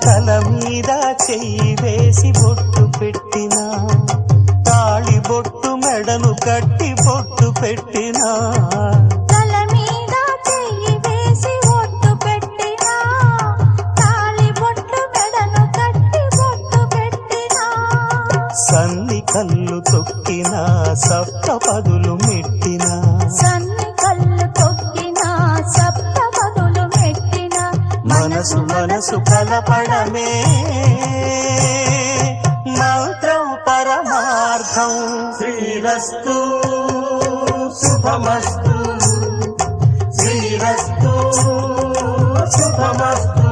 తల మీద చెయ్యి వేసి బొట్టు పెట్టినా, తాళి బొట్టు మెడను కట్టి బొట్టు పెట్టినా, తల మీద చెయ్యి వేసి బొట్టు పెట్టినా, తాళి బొట్టు మెడను కట్టి బొట్టు పెట్టినా, సన్ని కళ్ళు తొక్కినా సప్త పదులు మెట్టినా, సన్ని కళ్ళు తొక్కినా సప్త పదులు మెట్టినా, మనసు మనసు కలపడమే మంత్రం పరమార్థం. శ్రీరస్తు శుభమస్తు, శ్రీరస్తు శుభమస్తు.